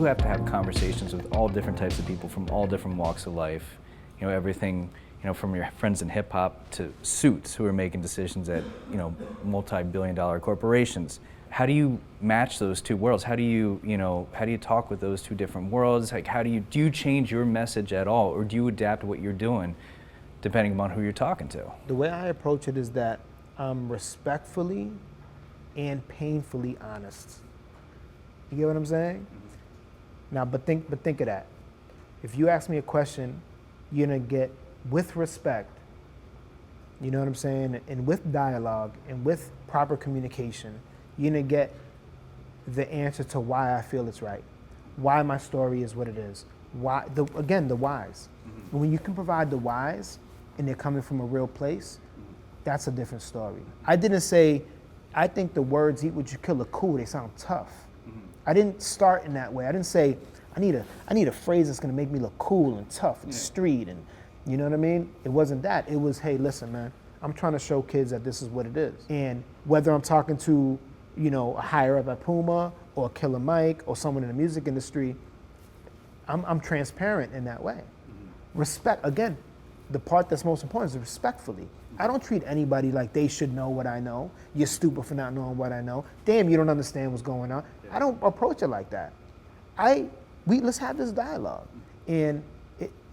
have to have conversations with all different types of people from all different walks of life. You know, everything, you know, from your friends in hip hop to suits who are making decisions at, you know, multi-billion-dollar corporations. How do you match those two worlds? How do you, how do you talk with those two different worlds? Like, do you change your message at all, or do you adapt what you're doing depending upon who you're talking to? The way I approach it is that I'm respectfully and painfully honest. You get what I'm saying? Now, but think of that. If you ask me a question, you're gonna get, with respect, you know what I'm saying, and with dialogue and with proper communication, you're gonna get the answer to why I feel it's right, why my story is what it is, why, the whys. When you can provide the whys and they're coming from a real place, that's a different story. I didn't say, I think the words "eat what you kill" are cool, they sound tough. I didn't start in that way. I didn't say, I need a phrase that's gonna make me look cool and tough and street, and you know what I mean? It wasn't that. It was, hey, listen, man, I'm trying to show kids that this is what it is. And whether I'm talking to, a higher up at Puma or Killer Mike or someone in the music industry, I'm transparent in that way. Respect, again, the part that's most important is respectfully. I don't treat anybody like they should know what I know. You're stupid for not knowing what I know. Damn, you don't understand what's going on. I don't approach it like that. Let's have this dialogue. And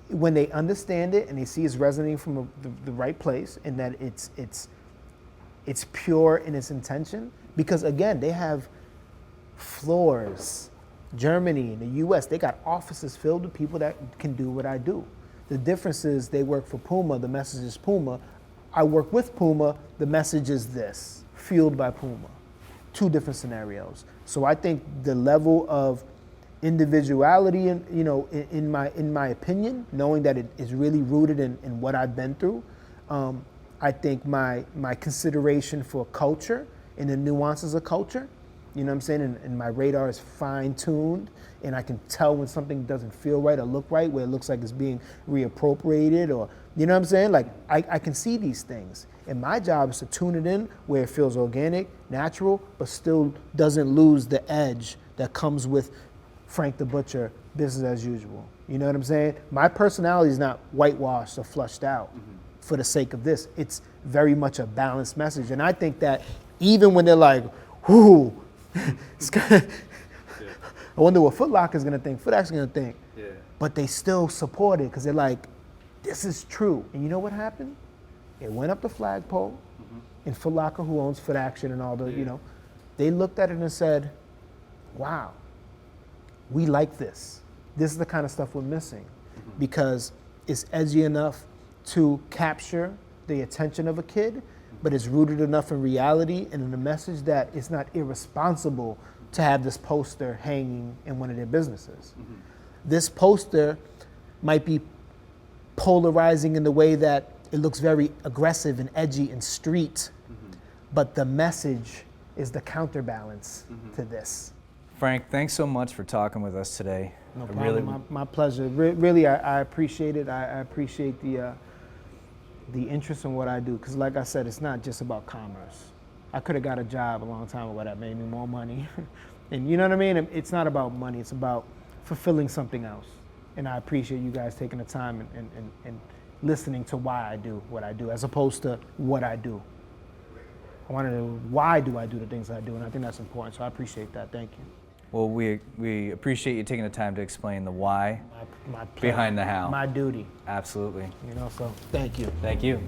when they understand it and they see it's resonating from the right place, and that it's pure in its intention, because again, they have floors. Germany, the US, they got offices filled with people that can do what I do. The difference is they work for Puma, the message is Puma. I work with Puma, the message is this, fueled by Puma. Two different scenarios. So I think the level of individuality, in my opinion, knowing that it is really rooted in what I've been through, I think my consideration for culture and the nuances of culture, you know what I'm saying, and my radar is fine-tuned, and I can tell when something doesn't feel right or look right, where it looks like it's being reappropriated, or, you know what I'm saying? Like, I can see these things. And my job is to tune it in where it feels organic, natural, but still doesn't lose the edge that comes with Frank the Butcher, business as usual. You know what I'm saying? My personality is not whitewashed or flushed out for the sake of this. It's very much a balanced message. And I think that even when they're like, whoo, I wonder what Foot Locker is gonna think, Foot Action's gonna think. Yeah. But they still support it because they're like, this is true. And you know what happened? It went up the flagpole, and Foot Locker, who owns Foot Action and all the, they looked at it and said, wow, we like this. This is the kind of stuff we're missing, because it's edgy enough to capture the attention of a kid, but it's rooted enough in reality and in the message that it's not irresponsible to have this poster hanging in one of their businesses. This poster might be polarizing in the way that it looks very aggressive and edgy and street, but the message is the counterbalance to this. Frank, thanks so much for talking with us today. No problem, my pleasure. Really, I appreciate it. I appreciate the interest in what I do, because like I said, it's not just about commerce. I could have got a job a long time ago that made me more money. And you know what I mean? It's not about money, it's about fulfilling something else. And I appreciate you guys taking the time and listening to why I do what I do, as opposed to what I do. I want to know, why do I do the things I do? And I think that's important, so I appreciate that. Thank you. Well, we appreciate you taking the time to explain the why My behind the how. My duty. Absolutely. So thank you. Thank you.